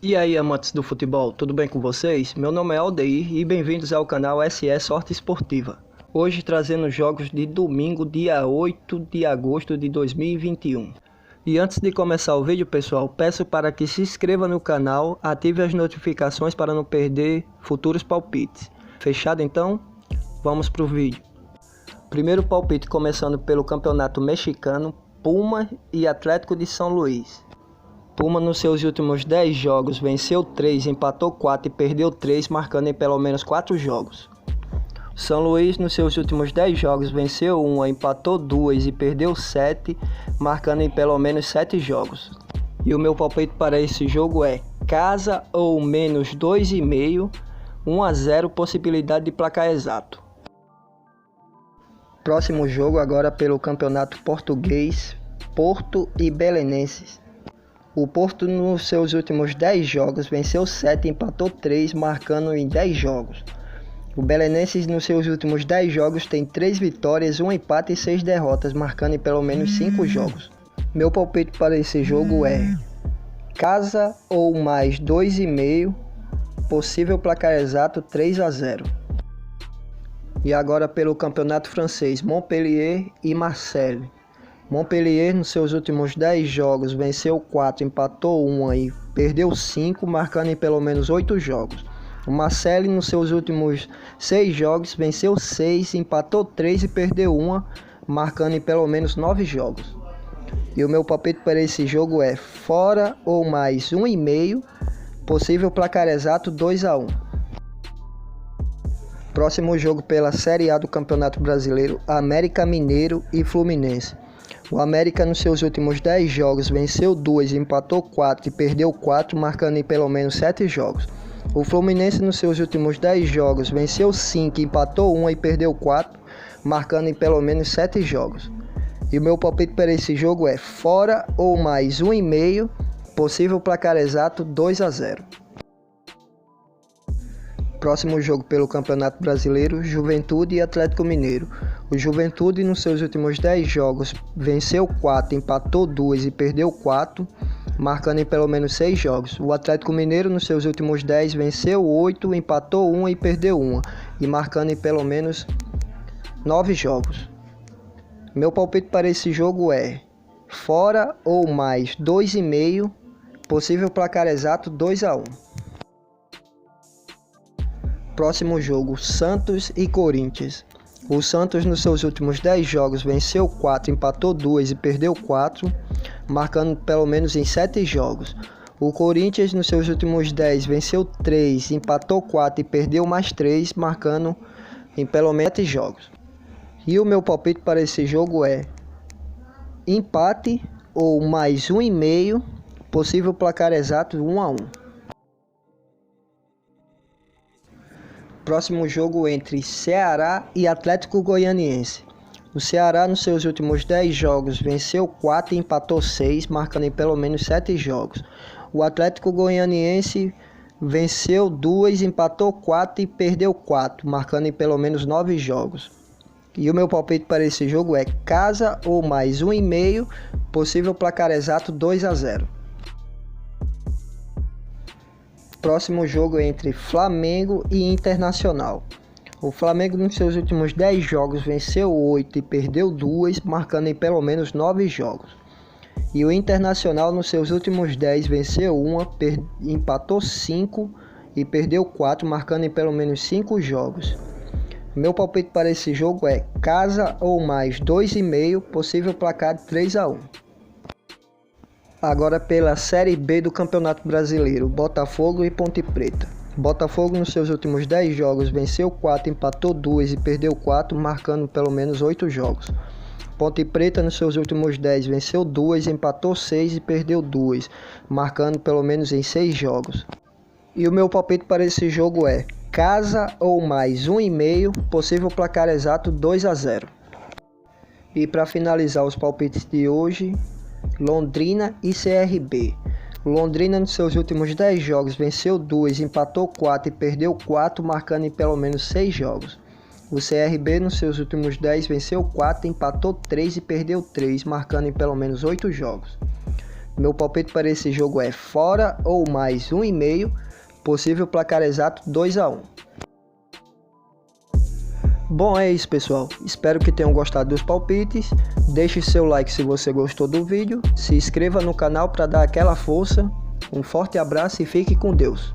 E aí, amantes do futebol, tudo bem com vocês? Meu nome é Aldeir e bem-vindos ao canal SE Sorte Esportiva. Hoje trazendo jogos de domingo, dia 8 de agosto de 2021. E antes de começar o vídeo, pessoal, peço para que se inscreva no canal, ative as notificações para não perder futuros palpites. Fechado então? Vamos para o vídeo. Primeiro palpite começando pelo Campeonato Mexicano, Puma e Atlético de São Luís. Puma nos seus últimos 10 jogos venceu 3, empatou 4 e perdeu 3, marcando em pelo menos 4 jogos. São Luís nos seus últimos 10 jogos venceu 1, empatou 2 e perdeu 7, marcando em pelo menos 7 jogos. E o meu palpite para esse jogo é casa ou menos 2,5, 1-0, possibilidade de placar exato. Próximo jogo agora pelo Campeonato Português, Porto e Belenenses. O Porto nos seus últimos 10 jogos venceu 7 e empatou 3, marcando em 10 jogos. O Belenenses nos seus últimos 10 jogos tem 3 vitórias, 1 empate e 6 derrotas, marcando em pelo menos 5 jogos. Meu palpite para esse jogo é casa ou mais 2,5, possível placar exato 3-0. E agora pelo Campeonato Francês, Montpellier e Marseille. Montpellier nos seus últimos 10 jogos venceu 4, empatou 1 e perdeu 5, marcando em pelo menos 8 jogos. O Marseille nos seus últimos 6 jogos venceu 6, empatou 3 e perdeu 1, marcando em pelo menos 9 jogos. E o meu palpite para esse jogo é fora ou mais 1,5, possível placar exato 2-1. Próximo jogo pela Série A do Campeonato Brasileiro, América Mineiro e Fluminense. O América nos seus últimos 10 jogos venceu 2, empatou 4 e perdeu 4, marcando em pelo menos 7 jogos. O Fluminense nos seus últimos 10 jogos venceu 5, empatou 1 e perdeu 4, marcando em pelo menos 7 jogos. E o meu palpite para esse jogo é fora ou mais 1,5, possível placar exato 2-0. Próximo jogo pelo Campeonato Brasileiro, Juventude e Atlético Mineiro. O Juventude nos seus últimos 10 jogos venceu 4, empatou 2 e perdeu 4, marcando em pelo menos 6 jogos. O Atlético Mineiro nos seus últimos 10 venceu 8, empatou 1 e perdeu 1, e marcando em pelo menos 9 jogos. Meu palpite para esse jogo é fora ou mais 2,5, possível placar exato 2-1. Próximo jogo, Santos e Corinthians. O Santos nos seus últimos 10 jogos venceu 4, empatou 2 e perdeu 4, marcando pelo menos em 7 jogos. O Corinthians nos seus últimos 10 venceu 3, empatou 4 e perdeu mais 3, marcando em pelo menos 7 jogos. E o meu palpite para esse jogo é empate ou mais 1,5, possível placar exato 1-1. Próximo jogo entre Ceará e Atlético Goianiense. O Ceará nos seus últimos 10 jogos venceu 4 e empatou 6, marcando em pelo menos 7 jogos. O Atlético Goianiense venceu 2, empatou 4 e perdeu 4, marcando em pelo menos 9 jogos. E o meu palpite para esse jogo é casa ou mais 1,5, possível placar exato 2-0. Próximo jogo é entre Flamengo e Internacional. O Flamengo nos seus últimos 10 jogos venceu 8 e perdeu 2, marcando em pelo menos 9 jogos. E o Internacional nos seus últimos 10 venceu 1, empatou 5 e perdeu 4, marcando em pelo menos 5 jogos. Meu palpite para esse jogo é casa ou mais 2,5, possível placar 3-1. Agora pela Série B do Campeonato Brasileiro, Botafogo e Ponte Preta. Botafogo nos seus últimos 10 jogos venceu 4, empatou 2 e perdeu 4, marcando pelo menos 8 jogos. Ponte Preta nos seus últimos 10 venceu 2, empatou 6 e perdeu 2, marcando pelo menos em 6 jogos. E o meu palpite para esse jogo é casa ou mais 1,5, possível placar exato 2-0. E para finalizar os palpites de hoje, Londrina e CRB. Londrina nos seus últimos 10 jogos venceu 2, empatou 4 e perdeu 4, marcando em pelo menos 6 jogos. O CRB nos seus últimos 10 venceu 4, empatou 3 e perdeu 3, marcando em pelo menos 8 jogos. Meu palpite para esse jogo é fora ou mais 1,5, possível placar exato 2-1. Bom, é isso, pessoal. Espero que tenham gostado dos palpites. Deixe seu like se você gostou do vídeo. Se inscreva no canal para dar aquela força. Um forte abraço e fique com Deus.